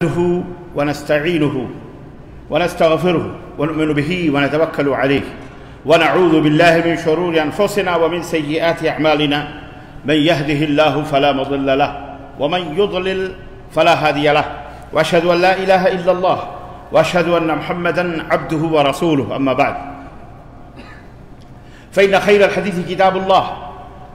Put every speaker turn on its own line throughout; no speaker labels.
نحمده ونستعينه ونستغفره ونؤمن به ونتوكل عليه ونعوذ بالله من شرور أنفسنا ومن سيئات أعمالنا من يهده الله فلا مضل له ومن يضلل فلا هادي له وأشهد أن لا إله إلا الله وأشهد أن محمدا عبده ورسوله أما بعد فإن خير الحديث كتاب الله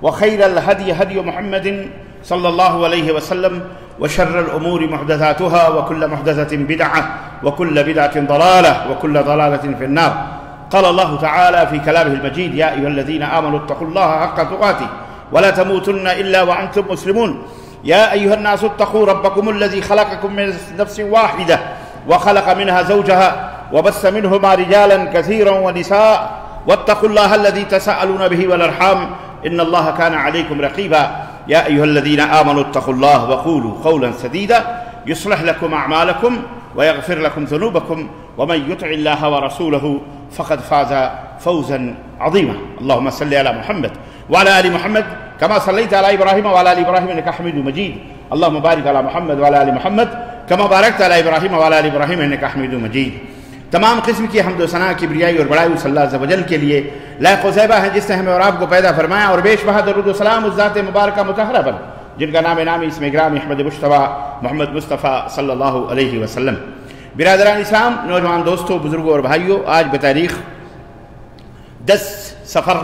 وخير الهدي هدي محمد صلى الله عليه وسلم وشر الأمور محدثاتها وكل محدثة بدعة وكل بدعة ضلالة وكل ضلالة في النار. قال الله تعالى في كلامه المجيد: يا أيها الذين آمنوا اتقوا الله حق تقاته ولا تموتن إلا وأنتم مسلمون. يا أيها الناس اتقوا ربكم الذي خلقكم من نفس واحدة وخلق منها زوجها وبث منهما رجالا كثيرا ونساء واتقوا الله الذي تساءلون به والأرحام إن الله كان عليكم رقيبا. يا أيها الذين آمنوا اتقوا الله وقولوا قولا سديدا يصلح لكم أعمالكم ويغفر لكم ذنوبكم ومن يطع الله ورسوله فقد فاز فوزا عظيما. اللهم صل على محمد وعلى آل محمد كما صليت على إبراهيم وعلى آل إبراهيم إنك حميد مجيد. اللهم بارك على محمد وعلى آل محمد كما باركت على إبراهيم وعلى آل إبراهيم إنك حميد مجيد. تمام قسم کی حمد و ثنا کی بریائی اور بڑائی صلی اللہ عز و جل کے لیے لائق و زیبہ ہے جس نے ہمیں اور آپ کو پیدا فرمایا، اور بیش بہا درود و سلام اس ذات مبارکہ مطہرہ پر جن کا نام نامی اسم گرامی احمد مجتبیٰ محمد مصطفیٰ صلی اللہ علیہ وسلم. برادران اسلام، نوجوان دوستوں، بزرگوں اور بھائیوں، آج بتاریخ 10 صفر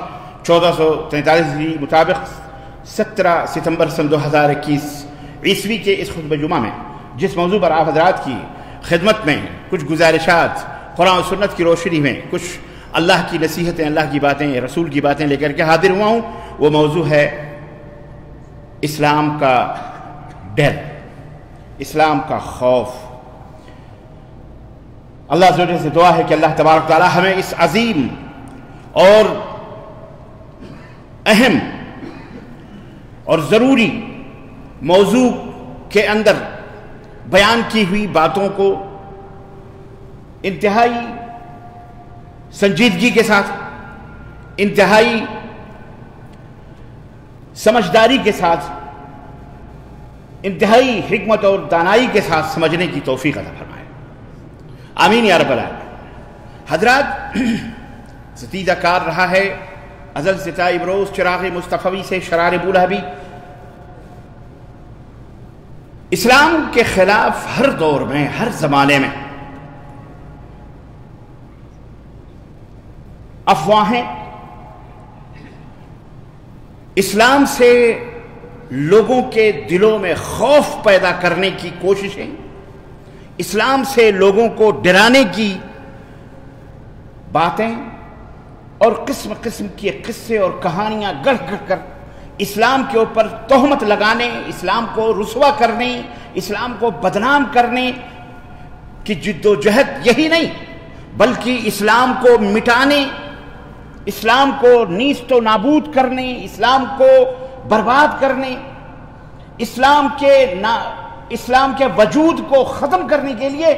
1443 ہجری مطابق 17 ستمبر سن 2021 عیسوی کے اس خطبہ جمعہ میں جس موضوع پر آپ حضرات کی خدمت میں کچھ گزارشات قرآن و سنت کی روشنی میں کچھ اللہ کی نصیحتیں، اللہ کی باتیں، رسول کی باتیں لے کر کے حاضر ہوا ہوں، وہ موضوع ہے اسلام کا ڈر، اسلام کا خوف. اللہ عز و جل سے دعا ہے کہ اللہ تبارک تعالی ہمیں اس عظیم اور اہم اور ضروری موضوع کے اندر بیان کی ہوئی باتوں کو انتہائی سنجیدگی کے ساتھ، انتہائی سمجھداری کے ساتھ، انتہائی حکمت اور دانائی کے ساتھ سمجھنے کی توفیق عطا فرمائے. آمین یا رب العالمین. حضرات، ستیدہ کار رہا ہے ازل سے تا ابروز چراغ مصطفی سے شرار بولہبی اسلام کے خلاف ہر دور میں، ہر زمانے میں افواہیں، اسلام سے لوگوں کے دلوں میں خوف پیدا کرنے کی کوششیں، اسلام سے لوگوں کو ڈرانے کی باتیں اور قسم قسم کے قصے اور کہانیاں گڑھ گڑھ کر اسلام کے اوپر تہمت لگانے، اسلام کو رسوا کرنے، اسلام کو بدنام کرنے کی جد و جہد یہی نہیں بلکہ اسلام کو مٹانے، اسلام کو نیست و نابود کرنے، اسلام کو برباد کرنے، اسلام کے وجود کو ختم کرنے کے لیے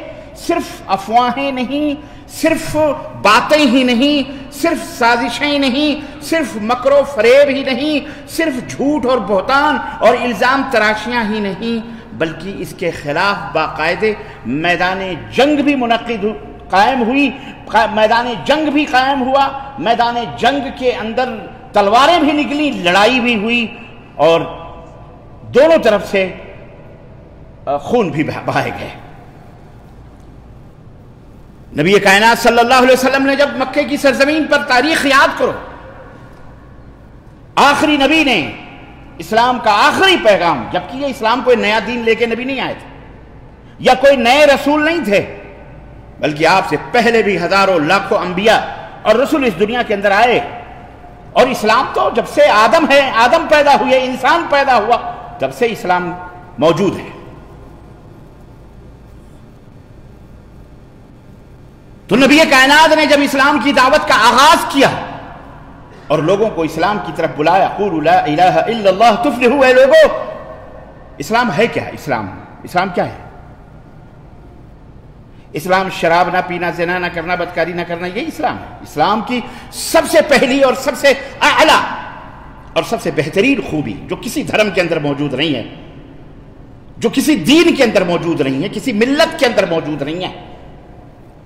صرف افواہیں نہیں، صرف باتیں ہی نہیں، صرف سازشیں نہیں، صرف مکر و فریب ہی نہیں، صرف جھوٹ اور بہتان اور الزام تراشیاں ہی نہیں، بلکہ اس کے خلاف باقاعدے میدان جنگ بھی قائم ہوئی، میدان جنگ بھی قائم ہوا، میدان جنگ کے اندر تلواریں بھی نکلی، لڑائی بھی ہوئی اور دونوں طرف سے خون بھی بہائے گئے. نبی کائنات صلی اللہ علیہ وسلم نے جب مکے کی سرزمین پر تاریخ یاد کرو، آخری نبی نے اسلام کا آخری پیغام، جبکہ یہ اسلام کوئی نیا دین لے کے نبی نہیں آئے تھے یا کوئی نئے رسول نہیں تھے، بلکہ آپ سے پہلے بھی ہزاروں لاکھوں انبیاء اور رسول اس دنیا کے اندر آئے، اور اسلام تو جب سے آدم پیدا ہوئے، انسان پیدا ہوا، تب سے اسلام موجود ہے. تو نبی کائنات نے جب اسلام کی دعوت کا آغاز کیا اور لوگوں کو اسلام کی طرف بلایا، قولوا لا الہ الا اللہ تفلحوا، اے لوگو اسلام ہے کیا؟ اسلام کیا ہے؟ اسلام شراب نہ پینا، زنا نہ کرنا، بدکاری نہ کرنا، یہ اسلام ہے. اسلام کی سب سے پہلی اور سب سے اعلیٰ اور سب سے بہترین خوبی جو کسی دھرم کے اندر موجود نہیں ہے، جو کسی دین کے اندر موجود نہیں ہے، کسی ملت کے اندر موجود نہیں ہے۔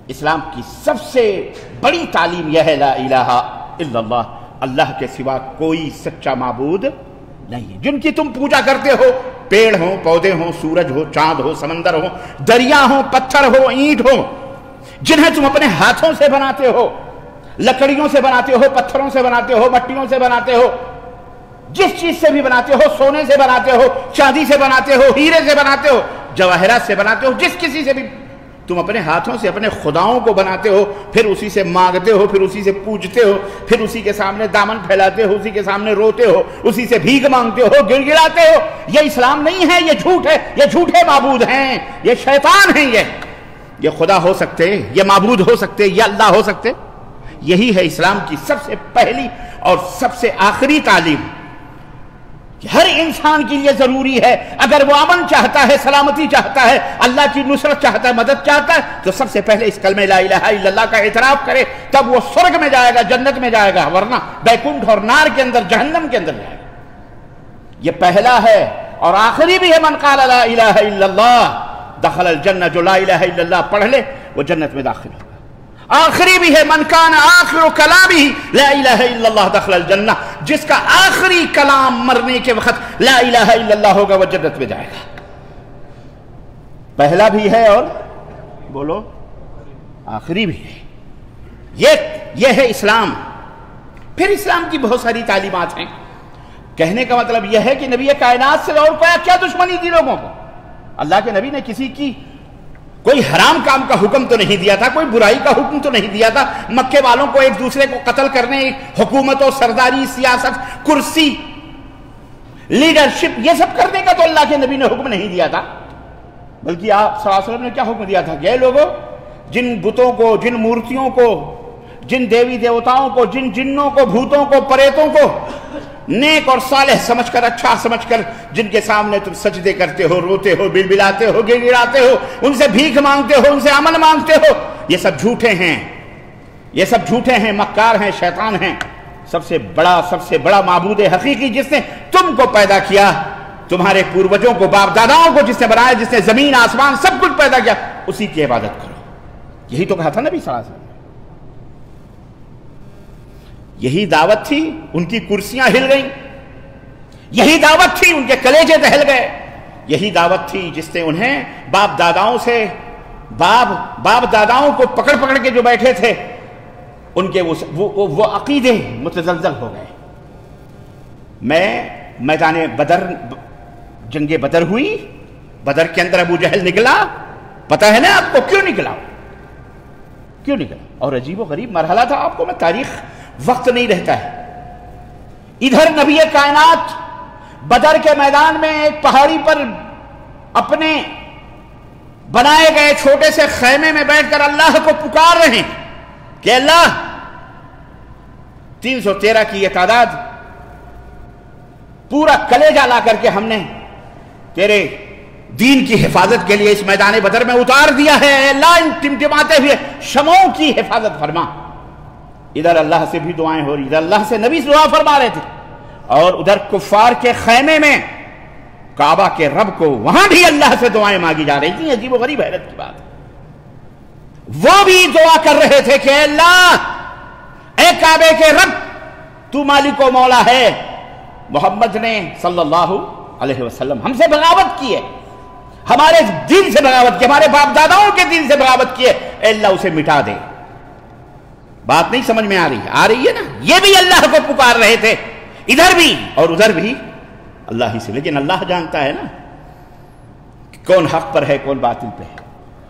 اسلام کی سب سے بڑی تعلیم یہ ہے لا الہ الا اللہ، اللہ کے سوا کوئی سچا معبود نہیں ہے۔ جن کی تم پوجا کرتے ہو، پیڑ ہوں، پودے ہوں، سورج ہو، چاند ہو، سمندر ہو، دریا ہو، پتھر ہو، اینٹ ہو، جنہیں تم اپنے ہاتھوں سے بناتے ہو، لکڑیوں سے بناتے ہو، پتھروں سے بناتے ہو، مٹیوں سے بناتے ہو، جس چیز سے بھی بناتے ہو، سونے سے بناتے ہو، چاندی سے بناتے ہو، ہیرے سے بناتے ہو، جواہرات سے بناتے ہو، جس کسی سے بھی تم اپنے ہاتھوں سے اپنے خداؤں کو بناتے ہو، پھر اسی سے مانگتے ہو، پھر اسی سے پوجتے ہو، پھر اسی کے سامنے دامن پھیلاتے ہو، اسی کے سامنے روتے ہو، اسی سے بھیک مانگتے ہو، گڑ گڑاتے ہو۔ یہ اسلام نہیں ہے، یہ جھوٹ ہے، یہ جھوٹے معبود ہیں، یہ شیطان ہیں۔ یہ خدا ہو سکتے، یہ معبود ہو سکتے، یہ اللہ ہو سکتے؟ یہی ہے اسلام کی سب سے پہلی اور سب سے آخری تعلیم کہ ہر انسان کے لیے ضروری ہے، اگر وہ امن چاہتا ہے، سلامتی چاہتا ہے، اللہ کی نصرت چاہتا ہے، مدد چاہتا ہے، تو سب سے پہلے اس کلمہ لا الہ الا اللہ کا اعتراف کرے، تب وہ سرگ میں جائے گا، جنت میں جائے گا، ورنہ بیکنٹھ اور نار کے اندر، جہنم کے اندر جائے گا۔ یہ پہلا ہے اور آخری بھی ہے۔ من قال لا الہ الا اللہ دخل الجنہ، جو لا الہ الا اللہ پڑھ لے وہ جنت میں داخل ہوگا۔ آخری بھی ہے من کان آخر کلامہ لا الہ الا اللہ دخل الجنہ، جس کا آخری کلام مرنے کے وقت لا الہ الا اللہ ہوگا وہ جنت میں جائے گا۔ پہلا بھی ہے اور بولو آخری بھی ہے۔ یہ ہے اسلام۔ پھر اسلام کی بہت ساری تعلیمات ہیں۔ کہنے کا مطلب یہ ہے کہ نبی کائنات سے اور کیا دشمنی تھی لوگوں کو؟ اللہ کے نبی نے کسی کی کوئی حرام کام کا حکم تو نہیں دیا تھا، کوئی برائی کا حکم تو نہیں دیا تھا، مکے والوں کو ایک دوسرے کو قتل کرنے، حکومت و سرداری، سیاست، کرسی، لیڈرشپ، یہ سب کرنے کا تو اللہ کے نبی نے حکم نہیں دیا تھا، بلکہ آپ صلی اللہ علیہ وسلم نے کیا حکم دیا تھا کہ اے لوگوں، جن بتوں کو، جن مورتیوں کو، جن دیوی دیوتاؤں کو، جن جنوں کو، بھوتوں کو، پریتوں کو نیک اور صالح سمجھ کر، اچھا سمجھ کر، جن کے سامنے تم سجدے کرتے ہو، روتے ہو، بلبلاتے ہو، گڑ گڑاتے ہو، ان سے بھیک مانگتے ہو، ان سے امن مانگتے ہو، یہ سب جھوٹے ہیں، یہ سب جھوٹے ہیں، مکار ہیں، شیطان ہیں۔ سب سے بڑا معبود حقیقی جس نے تم کو پیدا کیا، تمہارے پوروجوں کو، باپ داداؤں کو جس نے بنایا، جس نے زمین آسمان سب کچھ پیدا کیا، اسی کی عبادت کرو۔ یہی تو کہا تھا نبی صلی اللہ علیہ وسلم۔ یہی دعوت تھی، ان کی کرسیاں ہل گئیں، یہی دعوت تھی، ان کے کلیجے دہل گئے، یہی دعوت تھی جس نے انہیں باپ داداؤں کو پکڑ پکڑ کے جو بیٹھے تھے، ان کے وہ عقیدے متزلزل ہو گئے۔ میں میدان بدر، جنگ بدر ہوئی، بدر کے اندر ابو جہل نکلا، پتہ ہے نا آپ کو کیوں نکلا؟ اور عجیب و غریب مرحلہ تھا، آپ کو میں تاریخ وقت نہیں رہتا ہے۔ ادھر نبی کائنات بدر کے میدان میں ایک پہاڑی پر اپنے بنائے گئے چھوٹے سے خیمے میں بیٹھ کر اللہ کو پکار رہے ہیں کہ اللہ 313 کی یہ تعداد، پورا کلیجہ لا کر کے ہم نے تیرے دین کی حفاظت کے لیے اس میدان بدر میں اتار دیا ہے، اے اللہ ان ٹمٹماتے ہوئے شمعوں کی حفاظت فرما۔ ادھر اللہ سے بھی دعائیں ہو رہی، ادھر اللہ سے نبی سے دعا فرما رہے تھے، اور ادھر کفار کے خیمے میں کعبہ کے رب کو وہاں بھی اللہ سے دعائیں مانگی جا رہی تھیں۔ عجیب و غریب حیرت کی بات، وہ بھی دعا کر رہے تھے کہ اے اللہ، اے کعبے کے رب، تو مالک و مولا ہے، محمد نے صلی اللہ علیہ وسلم ہم سے بغاوت کی ہے، ہمارے دین سے بغاوت کی، ہمارے باپ داداؤں کے دین سے بغاوت کی ہے، اے اللہ اسے مٹا دے۔ بات نہیں سمجھ میں آ رہی ہے نا؟ یہ بھی اللہ کو پکار رہے تھے، ادھر بھی اور ادھر بھی اللہ ہی سے، لیکن اللہ جانتا ہے نا کہ کون حق پر ہے، کون باطل پہ ہے۔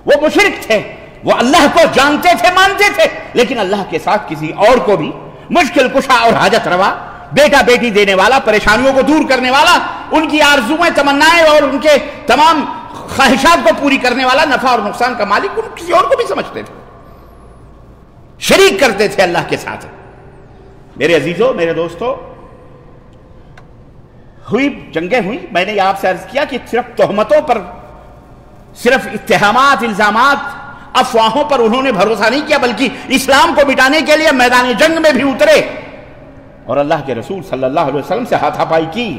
وہ مشرک تھے، وہ اللہ کو جانتے تھے، مانتے تھے، لیکن اللہ کے ساتھ کسی اور کو بھی مشکل کشا اور حاجت روا، بیٹا بیٹی دینے والا، پریشانیوں کو دور کرنے والا، ان کی آرزویں، تمنائیں اور ان کے تمام خواہشات کو پوری کرنے والا، نفع اور نقصان کا مالک، ان کسی اور کو بھی سمجھتے تھے، شریک کرتے تھے اللہ کے ساتھ۔ میرے عزیزوں، میرے دوستوں، جنگیں ہوئی، میں نے آپ سے عرض کیا کہ صرف تہمتوں پر، صرف اتہامات، الزامات، افواہوں پر انہوں نے بھروسہ نہیں کیا، بلکہ اسلام کو مٹانے کے لیے میدان جنگ میں بھی اترے اور اللہ کے رسول صلی اللہ علیہ وسلم سے ہاتھا پائی کی،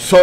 100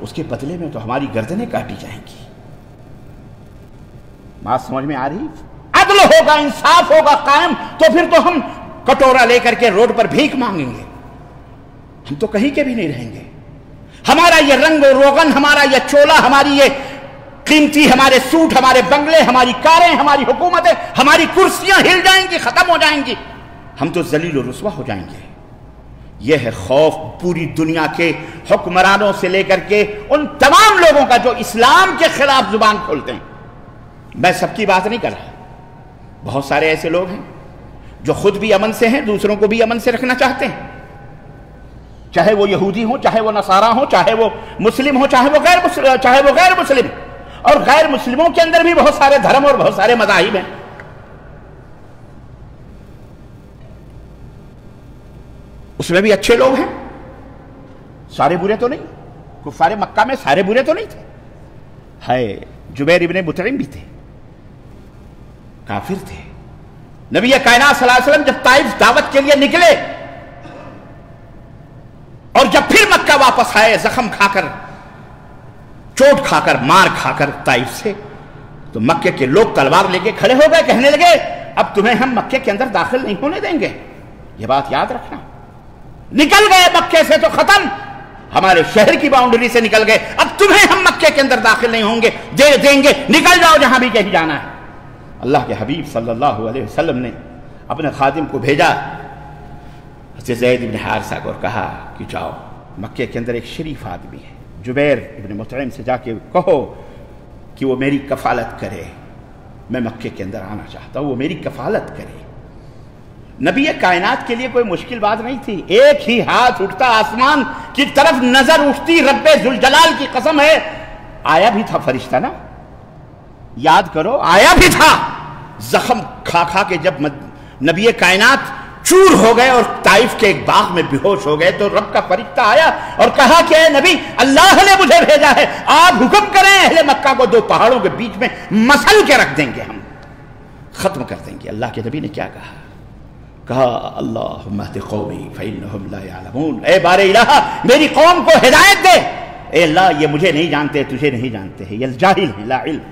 اس کے بدلے میں تو ہماری گردنیں کاٹی جائیں گی۔ بات سمجھ میں آ رہی؟ عدل ہوگا، انصاف ہوگا قائم، تو پھر تو ہم کٹورا لے کر کے روڈ پر بھیک مانگیں گے، ہم تو کہیں کے بھی نہیں رہیں گے۔ ہمارا یہ رنگ و روغن، ہمارا یہ چولا، ہماری یہ قیمتی ہمارے سوٹ، ہمارے بنگلے، ہماری کاریں، ہماری حکومتیں، ہماری کرسیاں ہل جائیں گی، ختم ہو جائیں گی، ہم تو ذلیل و رسوا ہو جائیں گے۔ یہ ہے خوف پوری دنیا کے حکمرانوں سے لے کر کے ان تمام لوگوں کا جو اسلام کے خلاف زبان کھولتے ہیں۔ میں سب کی بات نہیں کر رہا، بہت سارے ایسے لوگ ہیں جو خود بھی امن سے ہیں، دوسروں کو بھی امن سے رکھنا چاہتے ہیں، چاہے وہ یہودی ہوں، چاہے وہ نصارہ ہوں، چاہے وہ مسلم ہوں، چاہے وہ غیر مسلم، اور غیر مسلموں کے اندر بھی بہت سارے دھرم اور بہت سارے مذاہب ہیں۔ اس میں بھی اچھے لوگ ہیں، سارے برے تو نہیں، کفار مکہ میں سارے برے تو نہیں تھے، ہے جبیر ابن مطعم بھی تھے، کافر تھے۔ نبی کائنات صلی اللہ علیہ وسلم جب طائف دعوت کے لیے نکلے اور جب پھر مکہ واپس آئے، زخم کھا کر، چوٹ کھا کر، مار کھا کر طائف سے، تو مکے کے لوگ تلوار لے کے کھڑے ہو گئے، کہنے لگے اب تمہیں ہم مکے کے اندر داخل نہیں ہونے دیں گے۔ یہ بات یاد رکھنا، نکل گئے مکے سے تو ختم، ہمارے شہر کی باؤنڈری سے نکل گئے، اب تمہیں ہم مکے کے اندر داخل نہیں ہوں گے دیں گے، نکل جاؤ جہاں بھی کہیں جانا ہے۔ اللہ کے حبیب صلی اللہ علیہ وسلم نے اپنے خادم کو بھیجا حضرت زید بن حارثہ کو، اور کہا کہ جاؤ، مکے کے اندر ایک شریف آدمی ہے، جبیر ابن مطعم سے جا کے کہو کہ وہ میری کفالت کرے، میں مکے کے اندر آنا چاہتا ہوں، وہ میری کفالت کرے۔ نبی کائنات کے لیے کوئی مشکل بات نہیں تھی، ایک ہی ہاتھ اٹھتا، آسمان کی طرف نظر اٹھتی، رب ذوالجلال کی قسم ہے آیا بھی تھا فرشتہ نا، یاد کرو، آیا بھی تھا۔ زخم کھا کھا کے جب نبی کائنات چور ہو گئے اور طائف کے ایک باغ میں بے ہوش ہو گئے، تو رب کا فرشتہ آیا اور کہا کہ اے نبی، اللہ نے مجھے بھیجا ہے، آپ حکم کریں، اہل مکہ کو دو پہاڑوں کے بیچ میں مسل کے رکھ دیں گے، ہم ختم کر دیں گے۔ اللہ کے نبی نے کیا کہا اللہم اہد قومی فإنہم لا یعلمون، اے بار الہ میری قوم کو ہدایت دے، اے اللہ یہ مجھے نہیں جانتے، تجھے نہیں جانتے ہیں، یہ جاہل ہیں، لا علم۔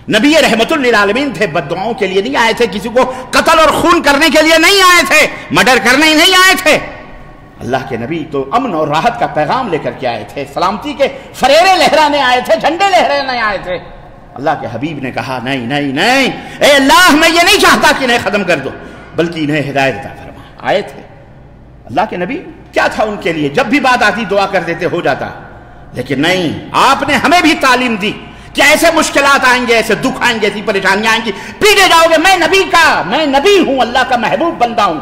نبی رحمت للعالمین تھے، بد دعاؤں کے لیے نہیں آئے تھے، کسی کو قتل اور خون کرنے کے لیے نہیں آئے تھے، مرڈر کرنے ہی نہیں آئے تھے۔ اللہ کے نبی تو امن اور راحت کا پیغام لے کر کے آئے تھے، سلامتی کے فریرے لہرانے آئے تھے، جھنڈے لہرانے آئے تھے۔ اللہ کے حبیب نے کہا نہیں نہیں نہیں، اے اللہ میں یہ نہیں چاہتا کہ انہیں ختم کر دو، بلکہ انہیں ہدایت عطا فرما۔ آئے تھے اللہ کے نبی، کیا تھا ان کے لیے، جب بھی بات آتی دعا کر دیتے، ہو جاتا، لیکن نہیں، آپ نے ہمیں بھی تعلیم دی کہ ایسے مشکلات آئیں گے، ایسے دکھ آئیں گے، ایسی پریشانیاں آئیں گی، پیٹے جاؤ گے، میں نبی ہوں، اللہ کا محبوب بندہ ہوں،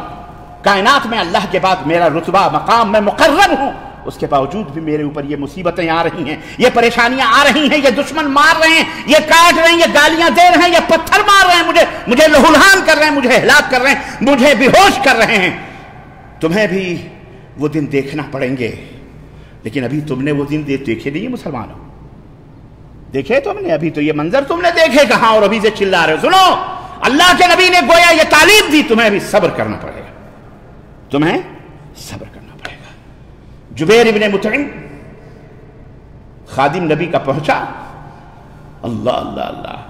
کائنات میں اللہ کے بعد میرا رتبہ مقام، میں مقرر ہوں، اس کے باوجود بھی میرے اوپر یہ مصیبتیں آ رہی ہیں، یہ پریشانیاں آ رہی ہیں، یہ دشمن مار رہے ہیں، یہ کاٹ رہے ہیں، یہ گالیاں دے رہے ہیں، یہ پتھر مار رہے ہیں، مجھے لہولہان کر رہے ہیں، مجھے ہلاک کر رہے ہیں، مجھے بے ہوش کر رہے ہیں۔ تمہیں بھی وہ دن دیکھنا پڑیں گے، لیکن ابھی تم نے وہ دن دیکھے نہیں مسلمانوں، دیکھے تم نے؟ ابھی تو یہ منظر تم نے دیکھے کہاں، اور ابھی سے چلا رہے ہو۔ سنو، اللہ کے نبی نے گویا یہ تعلیم دی، تمہیں بھی صبر کرنا پڑے گا، تمہیں صبر کرنا پڑے گا۔ جبیر ابن مطعم خادم نبی کا پہنچا، اللہ اللہ اللہ،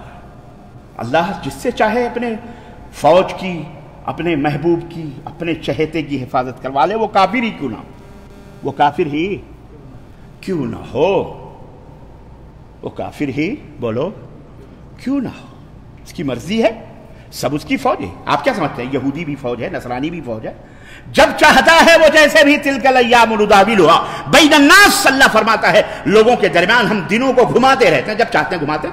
اللہ جس سے چاہے اپنے فوج کی، اپنے محبوب کی، اپنے چہیتے کی حفاظت کروا لے، وہ کافر ہی کیوں نہ ہو، وہ کافر ہی کیوں نہ ہو، وہ کافر ہی بولو کیوں نہ ہو، اس کی مرضی ہے، سب اس کی فوج ہے۔ آپ کیا سمجھتے ہیں، یہودی بھی فوج ہے، نصرانی بھی فوج ہے، جب چاہتا ہے وہ جیسے بھی تلک الایام نداولھا بین الناس، اللہ فرماتا ہے لوگوں کے درمیان ہم دنوں کو گھماتے رہتے ہیں، جب چاہتے ہیں گھماتے۔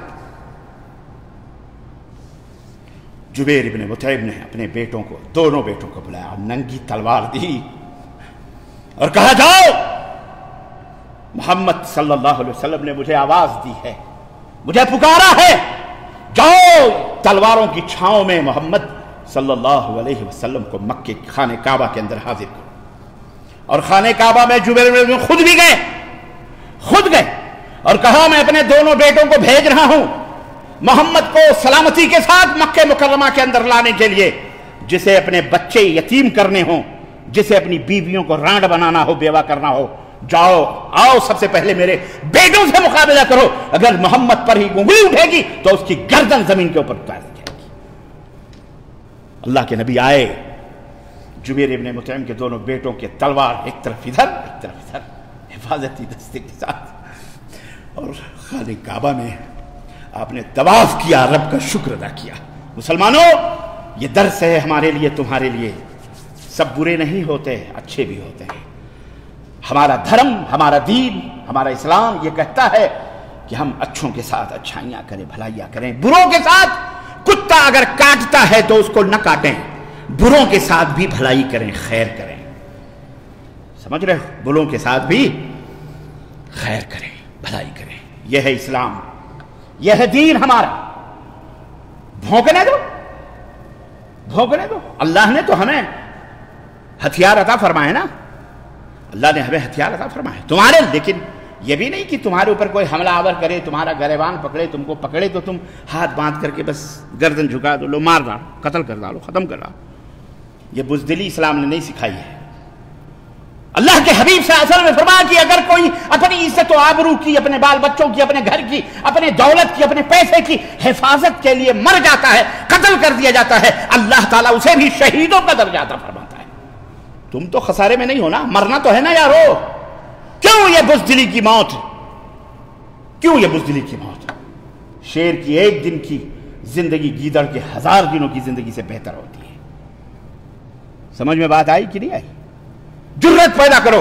جبیر ابن مطعم نے اپنے بیٹوں کو، دونوں بیٹوں کو بلایا، ننگی تلوار دی اور کہا جاؤ، محمد صلی اللہ علیہ وسلم نے مجھے آواز دی ہے، مجھے پکارا ہے، جاؤ تلواروں کی چھاؤں میں محمد صلی اللہ علیہ وسلم کو مکے خانہ کعبہ کے اندر حاضر کرو۔ اور خانہ کعبہ میں جبیر بن مطعم خود گئے اور کہا میں اپنے دونوں بیٹوں کو بھیج رہا ہوں محمد کو سلامتی کے ساتھ مکہ مکرمہ کے اندر لانے کے لیے، جسے اپنے بچے یتیم کرنے ہوں، جسے اپنی بیویوں کو رانڈ بنانا ہو، بیوہ کرنا ہو، جاؤ آؤ سب سے پہلے میرے بیٹوں سے مقابلہ کرو، اگر محمد پر ہی انگلی اٹھے گی تو اس کی گردن زمین کے اوپر اتار دی جائے گی۔ اللہ کے نبی آئے، جبیر ابن مطعم کے دونوں بیٹوں کے تلوار ایک طرف ادھر ایک طرف ادھر، حفاظتی دستے کے ساتھ، اور خانہ کعبہ میں آپ نے طواف کیا، رب کا شکر ادا کیا۔ مسلمانوں، یہ درس ہے ہمارے لیے، تمہارے لیے، سب برے نہیں ہوتے، اچھے بھی ہوتے ہیں۔ ہمارا دھرم، ہمارا دین، ہمارا اسلام یہ کہتا ہے کہ ہم اچھوں کے ساتھ اچھائیاں کریں، بھلائیاں کریں، بروں کے ساتھ، کتا اگر کاٹتا ہے تو اس کو نہ کاٹیں، بروں کے ساتھ بھی بھلائی کریں، خیر کریں، سمجھ رہے ہو؟ بروں کے ساتھ بھی خیر کریں، بھلائی کریں، یہ ہے اسلام، یہ ہے دین ہمارا۔ بھونکنے دو، بھونکنے دو، اللہ نے تو ہمیں ہتھیار عطا فرمائے نا، اللہ نے ہمیں ہتھیار عطا فرمائے تمہارے، لیکن یہ بھی نہیں کہ تمہارے اوپر کوئی حملہ آور کرے، تمہارا گریبان پکڑے، تم کو پکڑے تو تم ہاتھ باندھ کر کے بس گردن جھکا دو، لو مار ڈالو، قتل کر ڈالو، ختم کر ڈالو۔ یہ بزدلی اسلام نے نہیں سکھائی ہے۔ اللہ کے حبیب صلی اللہ علیہ وسلم نے فرمایا کہ اگر کوئی اپنی عزت و آبرو کی، اپنے بال بچوں کی، اپنے گھر کی، اپنے دولت کی، اپنے پیسے کی حفاظت کے لیے مر جاتا ہے، قتل کر دیا جاتا ہے، اللہ تعالیٰ اسے بھی شہیدوں کا درجہ عطا فرماتا ہے۔ تم تو خسارے میں نہیں ہونا، مرنا تو ہے نا یارو، کیوں یہ بزدلی کی موت؟ کیوں یہ بزدلی کی موت؟ شیر کی ایک دن کی زندگی گیدڑ کے 1000 دنوں کی زندگی سے بہتر ہوتی ہے۔ سمجھ میں بات آئی کہ نہیں آئی؟ جرت پیدا کرو،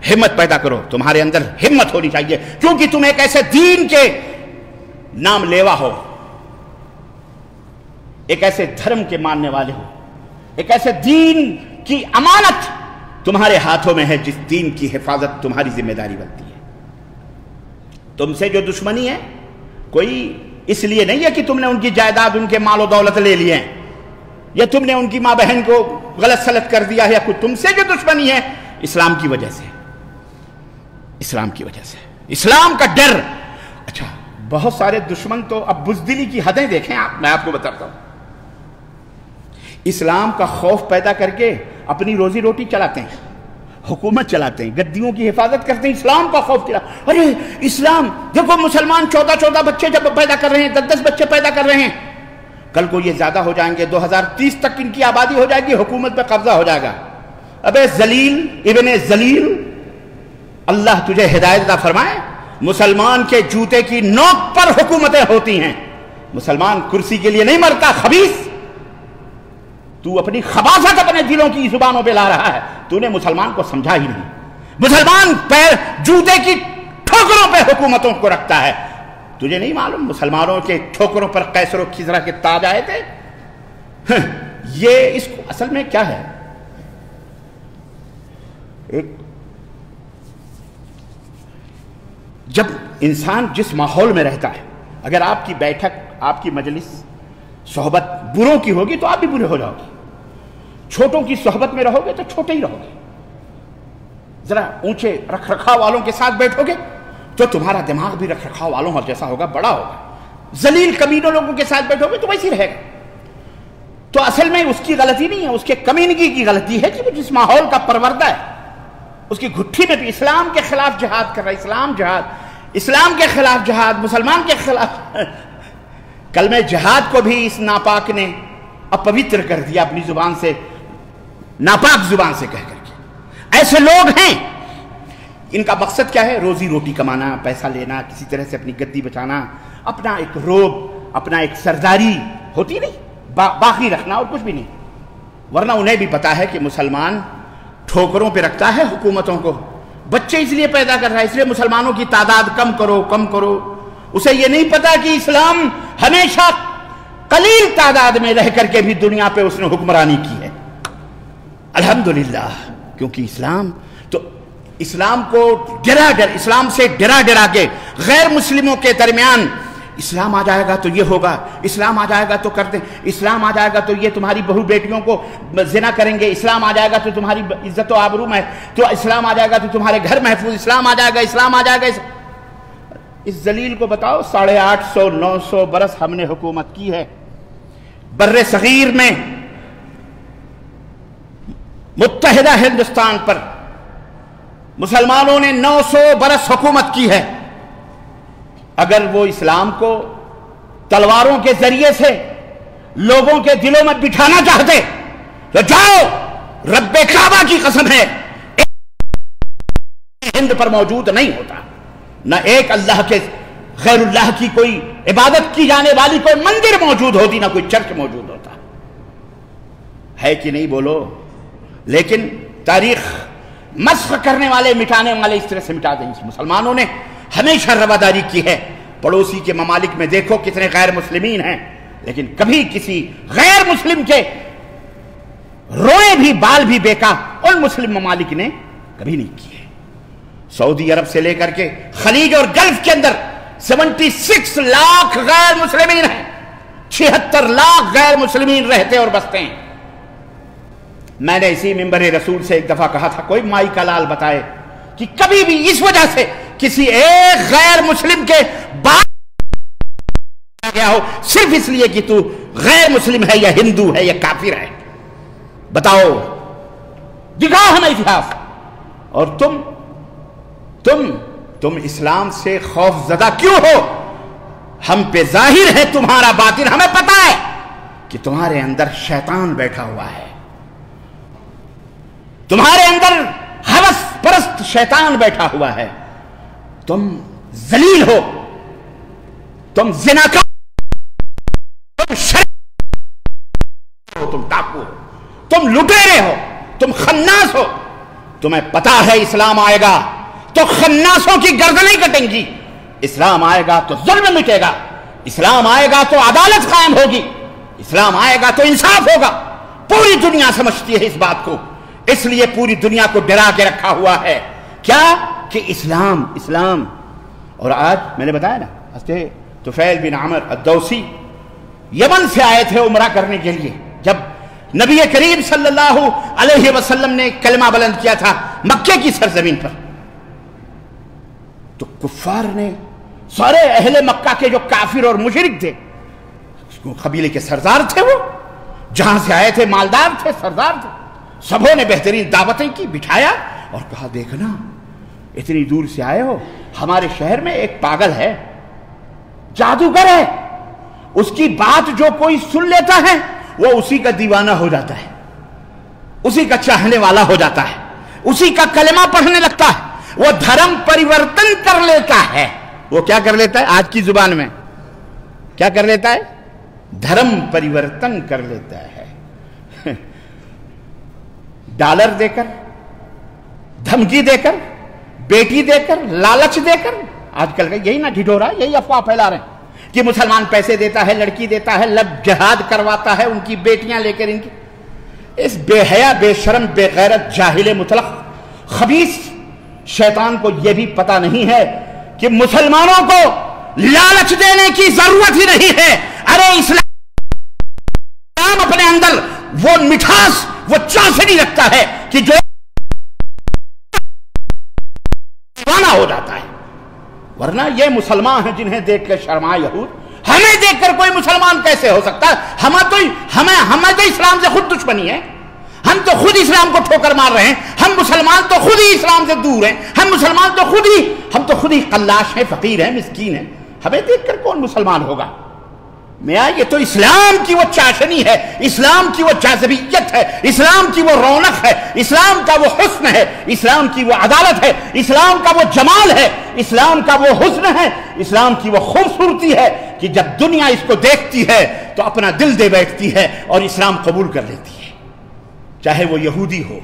ہمت پیدا کرو، تمہارے اندر ہمت ہونی چاہیے، کیونکہ تم ایک ایسے دین کے نام لیوا ہو، ایک ایسے دھرم کے ماننے والے ہو، ایک ایسے دین کی امانت تمہارے ہاتھوں میں ہے، جس دین کی حفاظت تمہاری ذمہ داری بنتی ہے۔ تم سے جو دشمنی ہے کوئی اس لیے نہیں ہے کہ تم نے ان کی جائیداد، ان کے مال و دولت لے لیے ہیں، یا تم نے ان کی ماں بہن کو غلط سلط کر دیا ہے، یا کوئی تم سے جو دشمنی ہے اسلام کی وجہ سے، اسلام کی وجہ سے، اسلام کا ڈر۔ اچھا، بہت سارے دشمن تو اب بزدلی کی حدیں دیکھیں آپ، میں آپ کو بتاتا ہوں، اسلام کا خوف پیدا کر کے اپنی روزی روٹی چلاتے ہیں، حکومت چلاتے ہیں، گدیوں کی حفاظت کرتے ہیں، اسلام کا خوف چلا، ارے اسلام دیکھو، مسلمان 14 بچے جب پیدا کر رہے ہیں، 10 بچے پیدا کر رہے ہیں، کل کو یہ زیادہ ہو جائیں گے، 2030 تک ان کی آبادی ہو جائے گی، حکومت پہ قبضہ ہو جائے گا۔ ابے ذلیل ابن ذلیل، اللہ تجھے ہدایت عطا فرمائے، مسلمان کے جوتے کی نوک پر حکومتیں ہوتی ہیں، مسلمان کرسی کے لیے نہیں مرتا، خبیث، تو اپنی خباثت اپنے دلوں کی زبانوں پہ لا رہا ہے، تو نے مسلمان کو سمجھا ہی نہیں۔ مسلمان پیر جوتے کی ٹھوکروں پہ حکومتوں کو رکھتا ہے، تجھے نہیں معلوم مسلمانوں کے ٹھوکروں پر قیصر و کسریٰ کے تاج آئے تھے؟ یہ اس کو اصل میں کیا ہے، ایک جب انسان جس ماحول میں رہتا ہے، اگر آپ کی بیٹھک، آپ کی مجلس، صحبت بروں کی ہوگی تو آپ بھی برے ہو جاؤ گے، چھوٹوں کی صحبت میں رہو گے تو چھوٹے ہی رہو گے، ذرا اونچے رکھ رکھاؤ والوں کے ساتھ بیٹھو گے تو تمہارا دماغ بھی رکھ رکھاؤ والوں جیسا ہوگا، بڑا ہوگا، ذلیل کمینوں لوگوں کے ساتھ بیٹھو گے تو ویسے رہے گا۔ تو اصل میں اس کی غلطی نہیں ہے، اس کے کمینگی کی غلطی ہے کہ وہ جس ماحول کا پروردہ ہے، اس کی گھٹی میں بھی اسلام کے خلاف جہاد کر رہا ہے، اسلام جہاد، اسلام کے خلاف جہاد، مسلمان کے خلاف۔ کلمہ جہاد کو بھی اس ناپاک نے اپوتر کر دیا، اپنی زبان سے، ناپاک زبان سے کہہ کر کے۔ ایسے لوگ ہیں، ان کا مقصد کیا ہے؟ روزی روٹی کمانا، پیسہ لینا، کسی طرح سے اپنی گدی بچانا، اپنا ایک روب، اپنا ایک سرداری ہوتی نہیں، باقی رکھنا اور کچھ بھی نہیں۔ ورنہ انہیں بھی پتا ہے کہ مسلمان ٹھوکروں پہ رکھتا ہے حکومتوں کو، بچے اس لیے پیدا کر رہا ہے، اس لیے مسلمانوں کی تعداد کم کرو کم کرو۔ اسے یہ نہیں پتا کہ اسلام ہمیشہ قلیل تعداد میں رہ کر کے بھی دنیا پہ اس نے حکمرانی کی ہے، الحمدللہ، کیونکہ اسلام کو اسلام سے ڈرا کے غیر مسلموں کے درمیان اسلام آ جائے گا تو یہ ہوگا، اسلام آ جائے گا تو کرتے، اسلام آ جائے گا تو یہ تمہاری بہو بیٹیوں کو زنا کریں گے، اسلام آ جائے گا تو تمہاری عزت و آبرو میں، تو اسلام آ جائے گا تو تمہارے گھر محفوظ، اسلام آ جائے گا، اسلام آ جائے گا۔ اس ذلیل کو بتاؤ، 850-900 برس ہم نے حکومت کی ہے بر صغیر میں، متحدہ ہندوستان پر مسلمانوں نے 900 برس حکومت کی ہے. اگر وہ اسلام کو تلواروں کے ذریعے سے لوگوں کے دلوں میں بٹھانا چاہتے تو جاؤ، رب کعبہ کی قسم ہے ہند پر موجود نہیں ہوتا، نہ ایک اللہ کے غیر اللہ کی کوئی عبادت کی جانے والی کوئی مندر موجود ہوتی، نہ کوئی چرچ موجود ہوتا. ہے کہ نہیں بولو؟ لیکن تاریخ مسخ کرنے والے، مٹانے والے اس طرح سے مٹا دیں. مسلمانوں نے ہمیشہ رواداری کی ہے. پڑوسی کے ممالک میں دیکھو کتنے غیر مسلمین ہیں، لیکن کبھی کسی غیر مسلم کے روئے بھی بال بھی بیکا ان مسلم ممالک نے کبھی نہیں کیے. سعودی عرب سے لے کر کے خلیج اور گلف کے اندر 76 لاکھ غیر مسلمین ہیں، 76 لاکھ غیر مسلمین رہتے اور بستے ہیں. میں نے اسی منبر رسول سے ایک دفعہ کہا تھا، کوئی مائی کا لال بتائے کہ کبھی بھی اس وجہ سے کسی ایک غیر مسلم کے بات گیا ہو صرف اس لیے کہ تو غیر مسلم ہے یا ہندو ہے یا کافر ہے. بتاؤ، دکھاؤ ہمیں اتہاس. اور تم اسلام سے خوف زدہ کیوں ہو؟ ہم پہ ظاہر ہے تمہارا باطن، ہمیں پتا ہے کہ تمہارے اندر شیطان بیٹھا ہوا ہے، تمہارے اندر ہوس پرست شیطان بیٹھا ہوا ہے. تم ذلیل ہو، تم زناکار ہو، تم شریر ہو، تم ڈاکو ہو، تم لٹیرے ہو، تم خناس ہو. تمہیں پتا ہے اسلام آئے گا تو خناسوں کی گردنیں کٹیں گی، اسلام آئے گا تو ظلم مٹے گا، اسلام آئے گا تو عدالت قائم ہوگی، اسلام آئے گا تو انصاف ہوگا. پوری دنیا سمجھتی ہے اس بات کو، اس لیے پوری دنیا کو ڈرا کے رکھا ہوا ہے. کیا کہ اسلام. اور آج میں نے بتایا نا، حضرت طفیل بن عمر الدوسی یمن سے آئے تھے عمرہ کرنے کے لیے. جب نبی کریم صلی اللہ علیہ وسلم نے کلمہ بلند کیا تھا مکے کی سرزمین پر، تو کفار نے، سارے اہل مکہ کے جو کافر اور مشرک تھے، قبیلے کے سردار تھے، وہ جہاں سے آئے تھے مالدار تھے، سردار تھے، سبوں نے بہترین دعوتیں کی، بٹھایا اور کہا دیکھنا اتنی دور سے آئے ہو، ہمارے شہر میں ایک پاگل ہے، جادوگر ہے، اس کی بات جو کوئی سن لیتا ہے وہ اسی کا دیوانہ ہو جاتا ہے، اسی کا چاہنے والا ہو جاتا ہے، اسی کا کلمہ پڑھنے لگتا ہے، وہ دھرم پریورتن کر لیتا ہے. وہ کیا کر لیتا ہے؟ آج کی زبان میں کیا کر لیتا ہے؟ دھرم پریورتن کر لیتا ہے. ڈالر دے کر، دھمکی دے کر، بیٹی دے کر، لالچ دے کر. آج کل کا یہی نا ڈھڈورا، یہی افواہ پھیلا رہے ہیں کہ مسلمان پیسے دیتا ہے، لڑکی دیتا ہے، لب جہاد کرواتا ہے، ان کی بیٹیاں لے کر ان کی. اس بے حیا، بے شرم، بے غیرت، جاہل مطلق خبیث شیطان کو یہ بھی پتا نہیں ہے کہ مسلمانوں کو لالچ دینے کی ضرورت ہی نہیں ہے. ارے اسلام اپنے اندر وہ مٹھاس، وہ چاشنی رکھتا ہے کہ جو دیوانہ ہو جاتا ہے. ورنہ یہ مسلمان ہیں جنہیں دیکھ کر شرمائے یہود. ہمیں دیکھ کر کوئی مسلمان کیسے ہو سکتا ہے؟ ہمیں تو اسلام سے خود دشمنی ہے، ہم تو خود اسلام کو ٹھوکر مار رہے ہیں، ہم مسلمان تو خود ہی اسلام سے دور ہیں، ہم مسلمان تو خود ہی قلاش ہیں، فقیر ہیں، مسکین ہیں. ہمیں دیکھ کر کون مسلمان ہوگا؟ میاں یہ تو اسلام کی وہ چاشنی ہے، اسلام کی وہ جاذبیت ہے، اسلام کی وہ رونق ہے، اسلام کا وہ حسن ہے، اسلام کی وہ عدالت ہے، اسلام کا وہ جمال ہے، اسلام کا وہ حسن ہے، اسلام کی وہ خوبصورتی ہے کہ جب دنیا اس کو دیکھتی ہے تو اپنا دل دے بیٹھتی ہے اور اسلام قبول کر لیتی ہے. چاہے وہ یہودی ہو،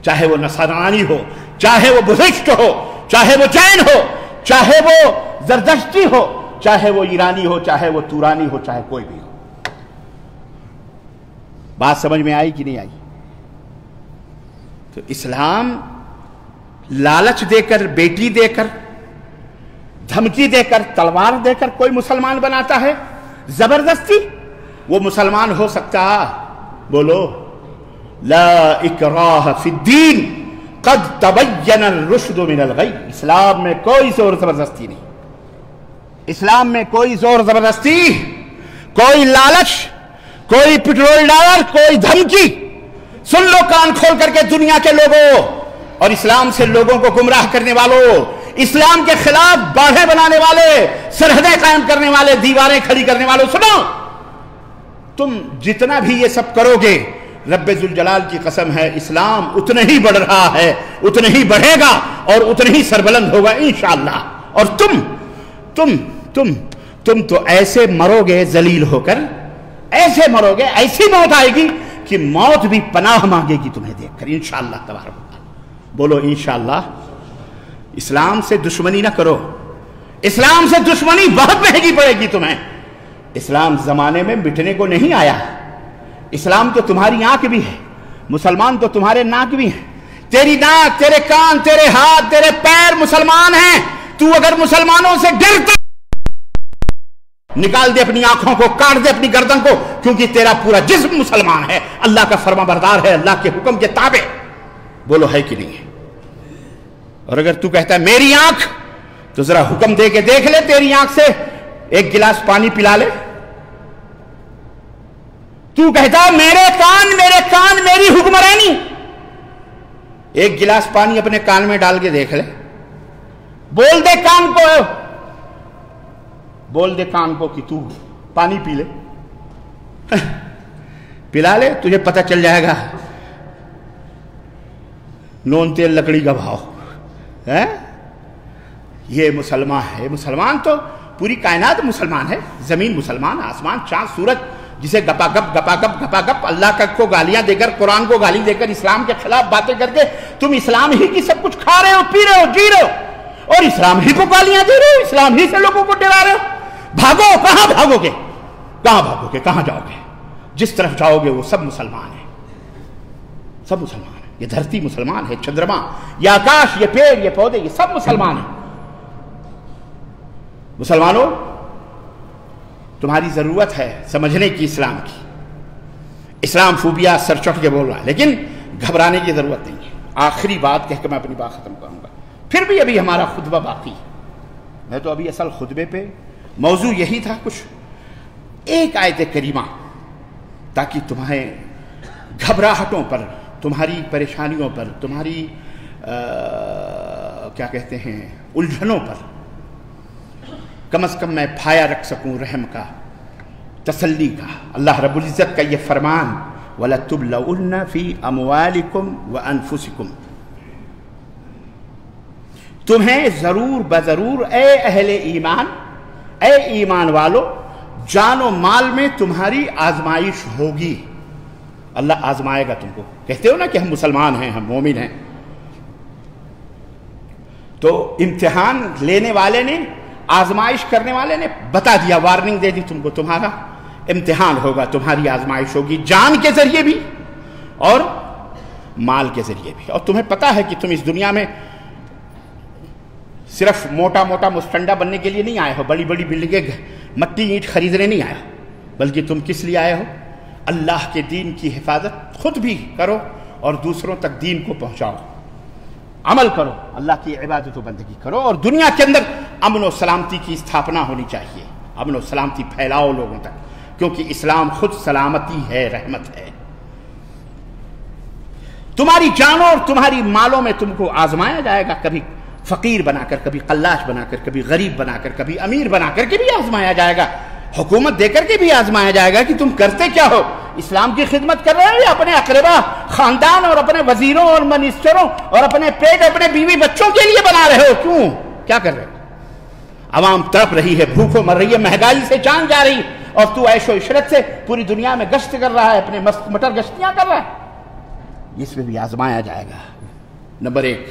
چاہے وہ نصرانی ہو، چاہے وہ بزشت ہو، چاہے وہ جین ہو، چاہے وہ زردشتی ہو، چاہے وہ ایرانی ہو، چاہے وہ تورانی ہو، چاہے کوئی بھی ہو. بات سمجھ میں آئی کہ نہیں آئی؟ تو اسلام لالچ دے کر، بیٹی دے کر، دھمکی دے کر، تلوار دے کر کوئی مسلمان بناتا ہے زبردستی. وہ مسلمان ہو سکتا؟ بولو لا اکراہ فی الدین قد تبین الرشد من الغی. اسلام میں کوئی زور زبردستی نہیں، اسلام میں کوئی زور زبردستی، کوئی لالچ، کوئی پٹرول ڈالر، کوئی دھمکی. سن لو کان کھول کر کے دنیا کے لوگوں، اور اسلام سے لوگوں کو گمراہ کرنے والوں، اسلام کے خلاف باڑھیں بنانے والے، سرحدیں قائم کرنے والے، دیواریں کھڑی کرنے والوں، سنو، تم جتنا بھی یہ سب کرو گے، رب ذوالجلال کی قسم ہے اسلام اتنا ہی بڑھ رہا ہے، اتنا ہی بڑھے گا اور اتنا ہی سربلند ہوگا انشاءاللہ۔ اور تم تو ایسے مرو گے ذلیل ہو کر، ایسے مرو گے، ایسی موت آئے گی کہ موت بھی پناہ مانگے گی تمہیں دیکھ کر انشاءاللہ تبارک و تعالی۔ بولو انشاءاللہ۔ اسلام سے دشمنی نہ کرو، اسلام سے دشمنی بہت مہنگی پڑے گی تمہیں۔ اسلام زمانے میں مٹنے کو نہیں آیا، اسلام تو تمہاری آنکھ بھی ہے، مسلمان تو تمہارے ناک بھی ہیں، تیری ناک، تیرے کان، تیرے ہاتھ، تیرے پیر مسلمان ہیں۔ تو اگر مسلمانوں سے ڈرتا، نکال دے اپنی آنکھوں کو، کاٹ دے اپنی گردن کو، کیونکہ تیرا پورا جسم مسلمان ہے، اللہ کا فرما بردار ہے، اللہ کے حکم کے تابع۔ بولو ہے کہ نہیں ہے؟ اور اگر تو کہتا ہے میری آنکھ، تو ذرا حکم دے کے دیکھ لے، تیری آنکھ سے ایک گلاس پانی پلا لے۔ تو کہتا ہے میرے کان میری حکمرانی، ایک گلاس پانی اپنے کان میں ڈال کے دیکھ لے، بول دے کان کو، بول دے کان کو کہ تو پانی پی لے، پلا لے، تجھے پتہ چل جائے گا نون تیل لکڑی کا بھاؤ ہے۔ یہ مسلمان ہے، مسلمان تو پوری کائنات مسلمان ہے، زمین مسلمان، آسمان، چاند، سورج، جسے گپا گپ اللہ کو گالیاں دے کر، قرآن کو گالی دے کر، اسلام کے خلاف باتیں کر کے تم اسلام ہی کی سب کچھ کھا رہے ہو، پی رہے ہو، جی رہے ہو، اور اسلام ہی کو گالیاں دے رہے ہو، اسلام ہی سے لوگوں کو ڈرا رہے ہو۔ بھاگو، کہاں بھاگو گے؟ کہاں بھاگو گے؟ کہاں جاؤ گے؟ جس طرف جاؤ گے وہ سب مسلمان ہیں، سب مسلمان ہیں۔ یہ دھرتی مسلمان ہے، چندرما، یہ آکاش، یہ پیڑ، یہ پودے، یہ سب مسلمان ہیں۔ مسلمانوں، تمہاری ضرورت ہے سمجھنے کی اسلام کی۔ اسلام فوبیا سر چڑھ کے بول رہا ہے، لیکن گھبرانے کی ضرورت نہیں ہے۔ آخری بات کہہ کے میں اپنی بات ختم کروں گا، پھر بھی ابھی ہمارا خطبہ باقی ہے۔ میں تو ابھی اصل خطبے پہ موضوع یہی تھا، کچھ ایک آیت کریمہ، تاکہ تمہیں گھبراہٹوں پر، تمہاری پریشانیوں پر، تمہاری کیا کہتے ہیں الجھنوں پر کم از کم میں پھایا رکھ سکوں رحم کا، تسلی کا۔ اللہ رب العزت کا یہ فرمان، وَلَتُبْلَوُنَّ فِي أَمْوَالِكُمْ وَأَنفُسِكُمْ، تمہیں ضرور بضرور اے اہل ایمان، اے ایمان والو، جان و مال میں تمہاری آزمائش ہوگی۔ اللہ آزمائے گا تم کو۔ کہتے ہو نا کہ ہم مسلمان ہیں، ہم مومن ہیں، تو امتحان لینے والے نے، آزمائش کرنے والے نے بتا دیا، وارننگ دے دی تم کو، تمہارا امتحان ہوگا، تمہاری آزمائش ہوگی، جان کے ذریعے بھی اور مال کے ذریعے بھی۔ اور تمہیں پتا ہے کہ تم اس دنیا میں صرف موٹا موٹا مستنڈا بننے کے لیے نہیں آئے ہو، بڑی بڑی بلڈنگیں، مٹی اینٹ خریدنے نہیں آئے ہو، بلکہ تم کس لیے آئے ہو؟ اللہ کے دین کی حفاظت خود بھی کرو اور دوسروں تک دین کو پہنچاؤ، عمل کرو، اللہ کی عبادت و بندگی کرو، اور دنیا کے اندر امن و سلامتی کی استھاپنا ہونی چاہیے، امن و سلامتی پھیلاؤ لوگوں تک، کیونکہ اسلام خود سلامتی ہے، رحمت ہے۔ تمہاری جانوں اور تمہاری مالوں میں تم کو آزمایا جائے گا، کبھی فقیر بنا کر، کبھی قلاش بنا کر، کبھی غریب بنا کر، کبھی امیر بنا کر کے بھی آزمایا جائے گا، حکومت دے کر کے بھی آزمایا جائے گا کہ تم کرتے کیا ہو، اسلام کی خدمت کر رہے ہو یا اپنے اقربا، خاندان اور اپنے وزیروں اور منسٹروں اور اپنے پیٹ، اپنے بیوی بچوں کے لیے بنا رہے ہو؟ کیوں؟ کیا کر رہے ہو؟ عوام تڑپ رہی ہے، بھوکوں مر رہی ہے، مہنگائی سے جان جا رہی، اور تو عیش و عشرت سے پوری دنیا میں گشت کر رہا ہے، اپنے مست مٹر گشتیاں کر رہا ہے۔ اس میں بھی آزمایا جائے گا۔ نمبر 1،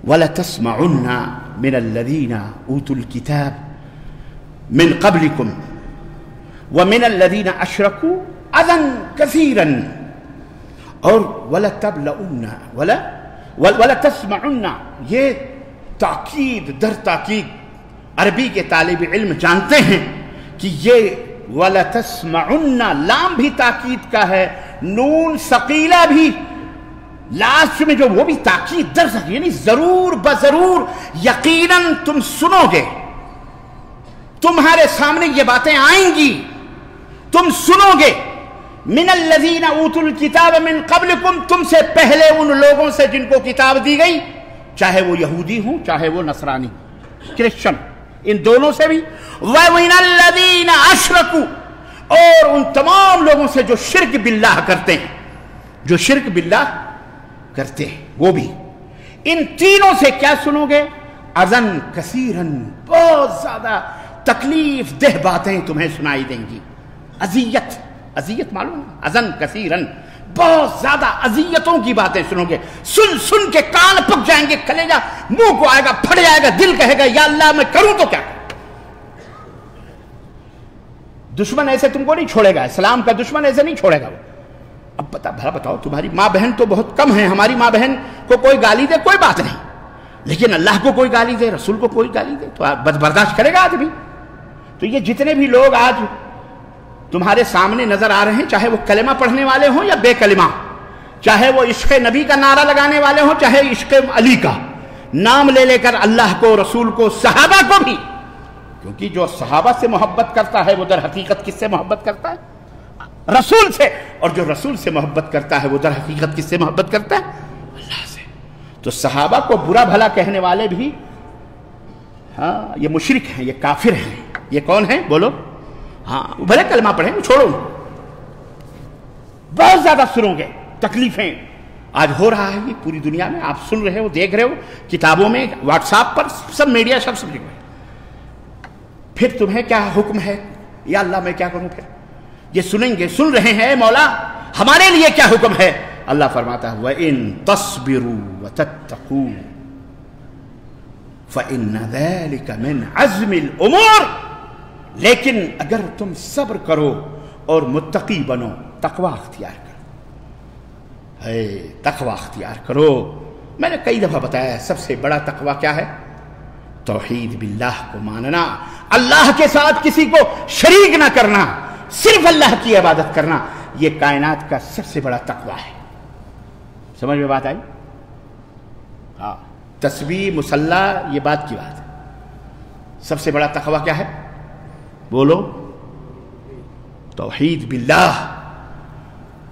وَلَتَسْمَعُنَّ مِنَ الَّذِينَ أُوتُوا الْكِتَابَ مِنْ قَبْلِكُمْ وَمِنَ الَّذِينَ أَشْرَكُوا أَذًى كَثِيرًا، اور وَلَتَسْمَعُنَّ، یہ تاکید در تاکید، عربی کے طالب علم جانتے ہیں کہ یہ وَلَتَسْمَعُنَّ لام بھی تاکید کا ہے، نون ثقیلہ بھی لاسٹ میں جو، وہ بھی تاکید در تاکید، یعنی ضرور بضرور، یقیناً تم سنو گے، تمہارے سامنے یہ باتیں آئیں گی، تم سنو گے، من الذین اوتوا الکتاب من قبلکم، تم سے پہلے ان لوگوں سے جن کو کتاب دی گئی، چاہے وہ یہودی ہوں چاہے وہ نصرانی کرسچن، ان دونوں سے بھی، وَمِنَ الَّذِينَ أَشْرَكُوا، اور ان تمام لوگوں سے جو شرک باللہ کرتے ہیں، جو شرک باللہ کرتے ہیں وہ بھی۔ ان تینوں سے کیا سنو گے؟ اذن کثیرن، بہت زیادہ تکلیف دہ باتیں تمہیں سنائی دیں گی، اذیت، اذیت معلوم ہے، اذن کثیرن، بہت زیادہ اذیتوں کی باتیں سنو گے، سن سن کے کان پک جائیں گے، کلیجہ منہ کو آئے گا، پھٹ جائے گا، دل کہے گا یا اللہ میں کروں تو کیا کروں۔ دشمن ایسے تم کو نہیں چھوڑے گا، اسلام کا دشمن ایسے نہیں چھوڑے گا وہ۔ اب بھلا بتاؤ، تمہاری ماں بہن تو بہت کم ہیں، ہماری ماں بہن کو کوئی گالی دے کوئی بات نہیں، لیکن اللہ کو کوئی گالی دے، رسول کو کوئی گالی دے تو برداشت کرے گا آدمی؟ تو یہ جتنے بھی لوگ آج تمہارے سامنے نظر آ رہے ہیں، چاہے وہ کلمہ پڑھنے والے ہوں یا بے کلمہ، چاہے وہ عشق نبی کا نعرہ لگانے والے ہوں چاہے عشق علی کا، نام لے لے کر اللہ کو، رسول کو، صحابہ کو بھی، کیونکہ جو صحابہ سے محبت کرتا ہے وہ در حقیقت کس سے محبت کرتا ہے؟ رسول سے، اور جو رسول سے محبت کرتا ہے وہ در حقیقت کس سے محبت کرتا ہے؟ اللہ سے۔ تو صحابہ کو برا بھلا کہنے والے بھی ہاں یہ مشرک ہیں، یہ کافر ہیں۔ یہ کون ہیں بولو؟ ہاں وہ بھلے کلمہ پڑھیں، وہ چھوڑو، بہت زیادہ سنو گے، تکلیفیں آج ہو رہا ہے یہ پوری دنیا میں، آپ سن رہے ہو، دیکھ رہے ہو، کتابوں میں، واٹس ایپ پر، سب میڈیا سب لکھ رہے ہیں۔ پھر تمہیں کیا حکم ہے؟ یا اللہ میں کیا کروں؟ پھر یہ سنیں گے، سن رہے ہیں، مولا ہمارے لیے کیا حکم ہے؟ اللہ فرماتا ہے وَإِن تَصْبِرُوا وَتَتَّقُوا فَإِنَّ ذَلِكَ مِنْ عَزْمِ الْأُمُورِ، لیکن اگر تم صبر کرو اور متقی بنو، تقوی اختیار کرو، تقوی اختیار کرو۔ میں نے کئی دفعہ بتایا سب سے بڑا تقوی کیا ہے؟ توحید باللہ کو ماننا، اللہ کے ساتھ کسی کو شریک نہ کرنا، صرف اللہ کی عبادت کرنا، یہ کائنات کا سب سے بڑا تقوی ہے۔ سمجھ میں بات آئی؟ ہاں، تسبیح، مصلی، یہ بات کی بات ہے۔ سب سے بڑا تقوی کیا ہے؟ بولو، توحید باللہ،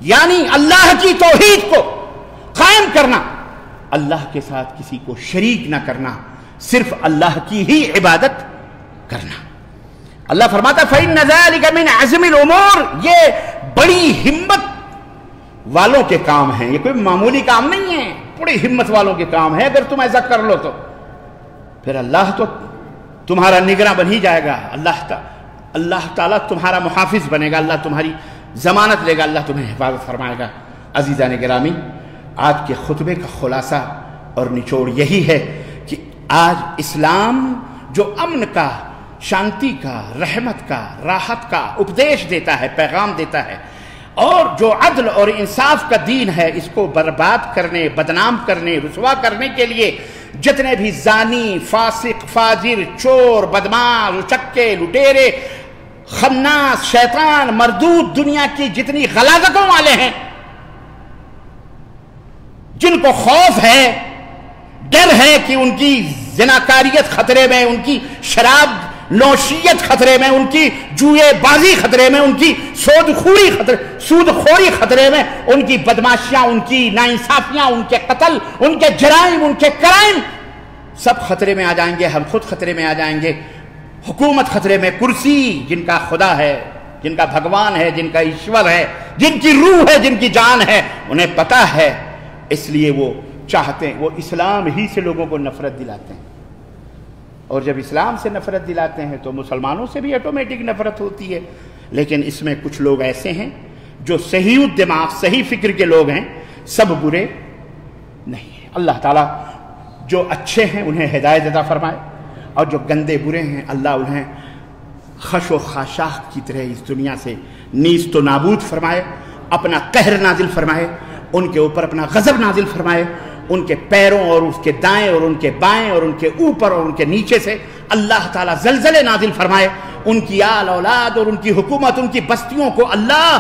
یعنی اللہ کی توحید کو قائم کرنا، اللہ کے ساتھ کسی کو شریک نہ کرنا، صرف اللہ کی ہی عبادت کرنا۔ اللہ فرماتا ہے فَإِنَّ ذَلِكَ مِنْ عَزْمِ الْأُمُورِ، یہ بڑی ہمت والوں کے کام ہیں، یہ کوئی معمولی کام نہیں ہے، بڑی ہمت والوں کے کام ہے۔ اگر تم ایسا کر لو تو پھر اللہ تو تمہارا نگراں بن ہی جائے گا، اللہ تعالیٰ تمہارا محافظ بنے گا، اللہ تمہاری ضمانت لے گا، اللہ تمہیں حفاظت فرمائے گا۔ عزیزان گرامی، آج کے خطبے کا خلاصہ اور نچوڑ یہی ہے کہ آج اسلام جو امن کا، شانتی کا، رحمت کا، راحت کا اپدیش دیتا ہے، پیغام دیتا ہے، اور جو عدل اور انصاف کا دین ہے، اس کو برباد کرنے، بدنام کرنے، رسوا کرنے کے لیے جتنے بھی زانی، فاسق، فاجر، چور، بدماش، اچکے، لٹیرے، خناس، شیطان، مردود، دنیا کی جتنی غلاظتوں والے ہیں، جن کو خوف ہے، ڈر ہے کہ ان کی زناکاریت خطرے میں، ان کی شراب نوشیت خطرے میں، ان کی جوئے بازی خطرے میں، ان کی سود خوری خطرے میں، ان کی بدماشیاں، ان کی ناانصافیاں، ان کے قتل، ان کے جرائم، ان کے کرائم سب خطرے میں آ جائیں گے، ہم خود خطرے میں آ جائیں گے، حکومت خطرے میں، کرسی جن کا خدا ہے، جن کا بھگوان ہے، جن کا ایشور ہے، جن کی روح ہے، جن کی جان ہے، انہیں پتہ ہے، اس لیے وہ چاہتے ہیں، وہ اسلام ہی سے لوگوں کو نفرت دلاتے ہیں، اور جب اسلام سے نفرت دلاتے ہیں تو مسلمانوں سے بھی آٹومیٹک نفرت ہوتی ہے۔ لیکن اس میں کچھ لوگ ایسے ہیں جو صحیح دماغ، صحیح فکر کے لوگ ہیں، سب برے نہیں ہیں۔ اللہ تعالیٰ جو اچھے ہیں انہیں ہدایت عطا فرمائے، اور جو گندے برے ہیں اللہ انہیں خش و خاشاک کی طرح اس دنیا سے نیست و نابود فرمائے، اپنا قہر نازل فرمائے، ان کے اوپر اپنا غضب نازل فرمائے، ان کے پیروں اور اس کے دائیں اور ان کے بائیں اور ان کے اوپر اور ان کے نیچے سے اللہ تعالیٰ زلزلے نازل فرمائے، ان کی آل اولاد اور ان کی حکومت، ان کی بستیوں کو اللہ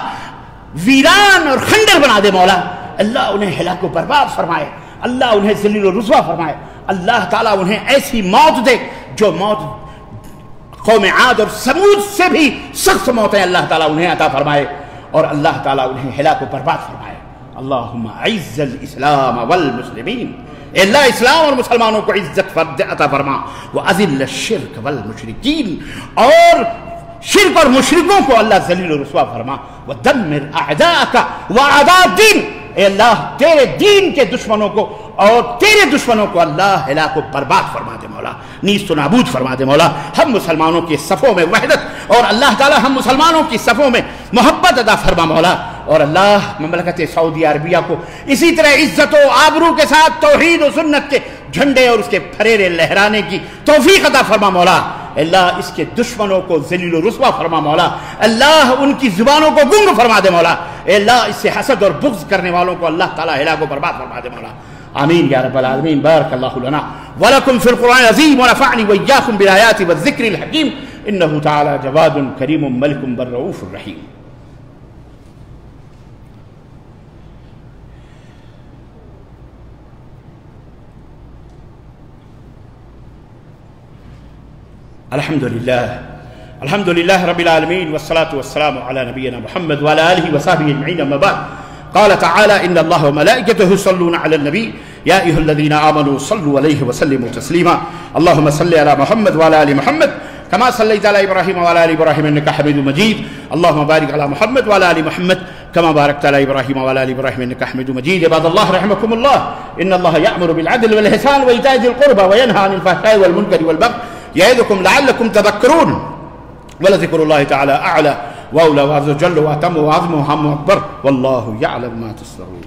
ویران اور خنڈر بنا دے مولا، اللہ انہیں ہلاک و برباد فرمائے، اللہ انہیں ذلیل و رسوا فرمائے، اللہ تعالیٰ انہیں ایسی موت دے جو موت قوم عاد اور ثمود سے بھی سخت موتیں اللہ تعالیٰ انہیں عطا فرمائے، اور اللہ تعالیٰ انہیں ہلاک و برباد فرمائے۔ اللہم اعز الاسلام والمسلمین، اے اللہ اسلام اور مسلمانوں کو عزت عطا فرما، وَأَذِلَّ الشِّرْكَ وَالْمُشْرِكِينَ، اور شرک اور مشرکوں کو اللہ ذلیل و رسوا فرما، وَدَمِّرْ أَعْدَاءَكَ وَأَعْدَاءَ الدِّينِ، اے اللہ تیرے دین کے دشمنوں کو اور تیرے دشمنوں کو اللہ ہلاک و برباد فرما دے مولا، نیست و نابود فرما دے مولا۔ ہم مسلمانوں کے صفوں میں وحدت اور اللہ تعالی ہم مسلمانوں کی صفوں میں محبت عطا فرما مولا، اور اللہ مملکت سعودی عربیہ کو اسی طرح عزت و آبرو کے ساتھ توحید و سنت کے جھنڈے اور اس کے پھریرے لہرانے کی توفیق عطا فرما مولا۔ اللہ اس کے دشمنوں کو ذلیل و رسوا فرما مولا، اللہ ان کی زبانوں کو گنگ فرما دے مولا، اے اللہ اس سے حسد اور بغض کرنے والوں کو اللہ تعالی ہلاک و برباد فرما دے مولا، آمین یا رب العالمین۔ بارک اللہ لنا ولکم فی القرآن العظیم ونفعنی وإیاکم بالآیات والذکر الحکیم، انہ تعالی جواد کریم ملک بر رؤوف الرحیم۔ الحمد لله رب العالمين والصلاة والسلام على نبينا محمد وعلى آله وصحبه أجمعين، أما بعد، قال تعالى إن الله وملائكته يصلون على النبي يا أيها الذين آمنوا صلوا عليه وسلموا تسليما، اللهم صل على محمد وعلى آل محمد كما صليت على إبراهيم وعلى آل إبراهيم إنك حميد مجيد، اللهم بارك على محمد وعلى آل محمد كما باركت على إبراهيم وعلى آل إبراهيم إنك حميد مجيد۔ عباد الله رحمكم الله، إن الله يأمر بالعدل والإحسان وإيتاء ذي القربى وينهى عن الفحشاء والمنكر والبغي يعظكم لعلكم تذكرون، ولذكر الله تعالى أعلى وأولى وعز وجل وأتم وأعظم وأهم وأكبر، والله يعلم ما تصنعون۔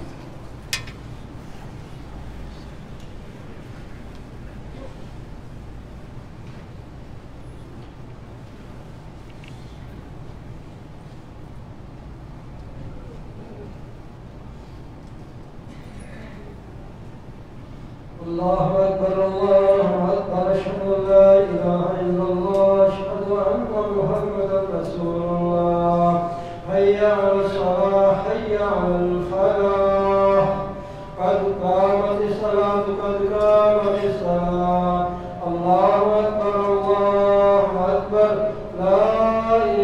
الله أكبر الله أكبر، أشهد أن لا إله إلا الله، أشهد أن محمدا رسول الله، حي على الصلاة حي على الفلاح، قد قامت الصلاة قد قامت الصلاة، الله أكبر الله أكبر، لا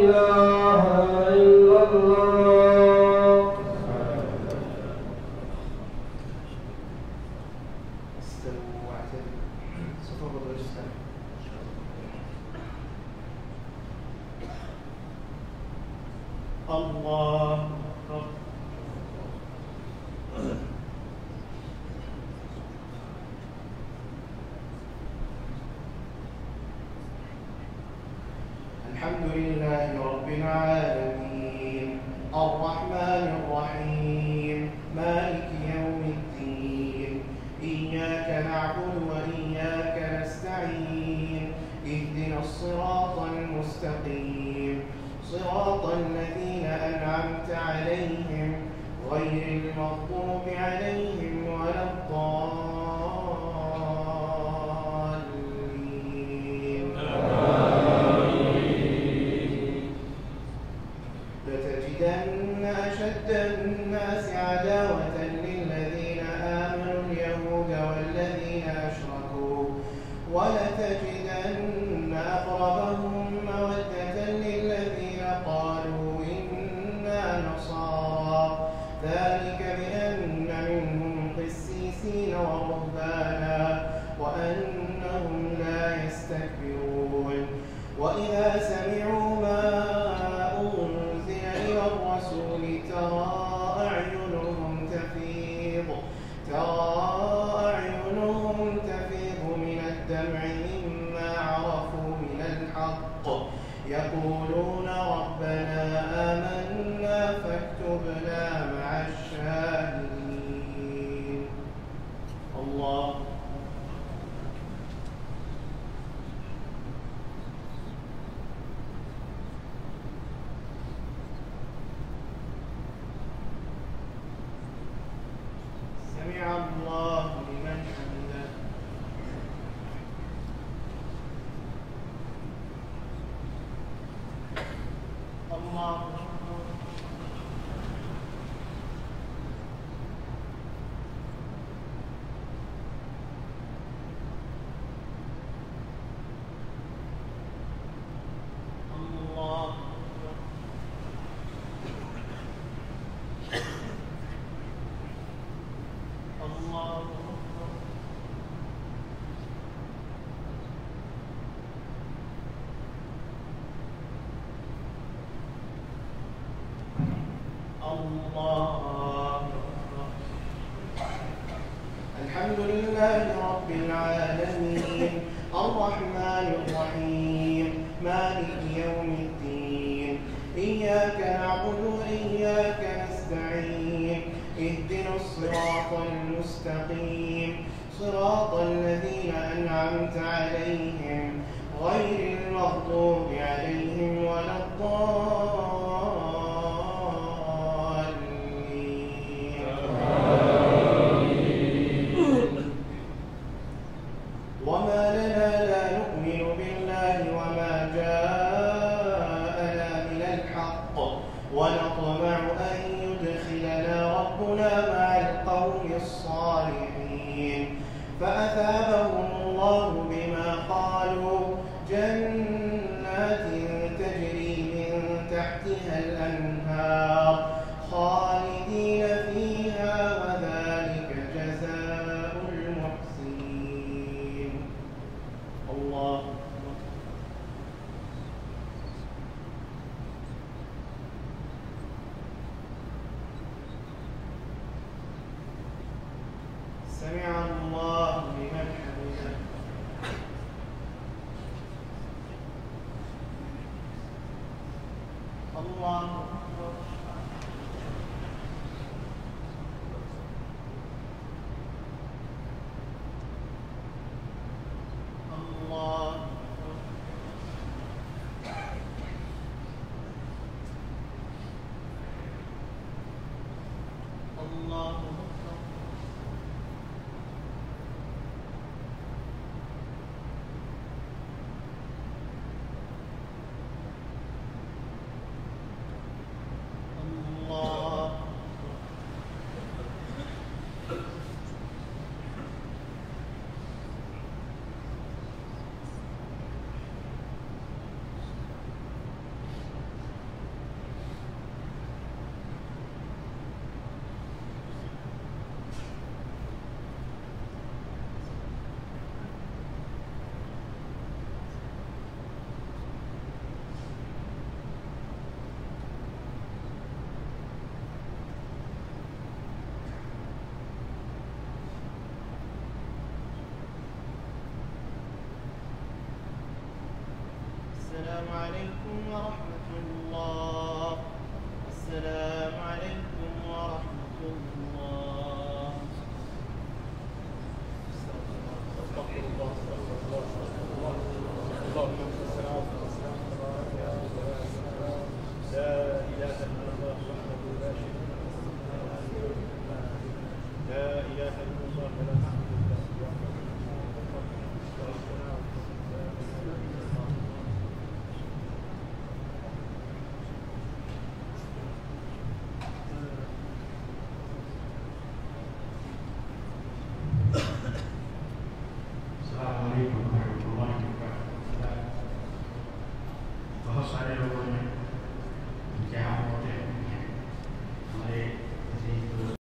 إله إلا الله۔
الله
الحمد لله رب العالمين الرحمن الرحيم مالك يوم الدين إياك نعبد وإياك نستعين اهدنا الصراط المستقيم صراط الذين أنعمت عليهم غير المغضوب عليهم ولا الضالين، لتجدن أشد الناس عداوة للذين آمنوا اليهود والذين أشركوا، ولتجدن أقربهم مودة للذين قالوا إنا نصارى، ذلك بأن منهم قسيسين ورهبانا وأنهم لا يستكبرون، وإذا سمعوا ما أنزل إلى الرسول ترى أعينهم تفيض من الدمع مما عرفوا من الحق، يقولون ربنا آمنا فاكتبنا مع الشاهدين۔ الله الله. الحمد لله رب العالمين الرحمن الرحيم مالك يوم الدين إياك نعبد وإياك نستعين اهدنا الصراط المستقيم صراط الذين أنعمت عليهم غير المغضوب عليهم ولا الضالين. وما لنا لا نؤمن بالله وما جاءنا من الحق ونطمع أن يدخلنا ربنا مع القوم الصالحين فأثابهم الله بما قالوا جنات تجري من تحتها الأنهار خالدين فيها وذلك جزاء المحسنين. الله سمع الله لمن حمده. الله أكبر. الله أكبر. الله أكبر. السلام عليكم ورحمة الله. السلام عليكم ورحمة الله. استغفر الله استغفر الله استغفر الله. اللهم صل لا إله إلا الله وحده لا شريك له لا إله إلا الله ولا شريك له.
السلام عليكم ورحمة الله وبركاته.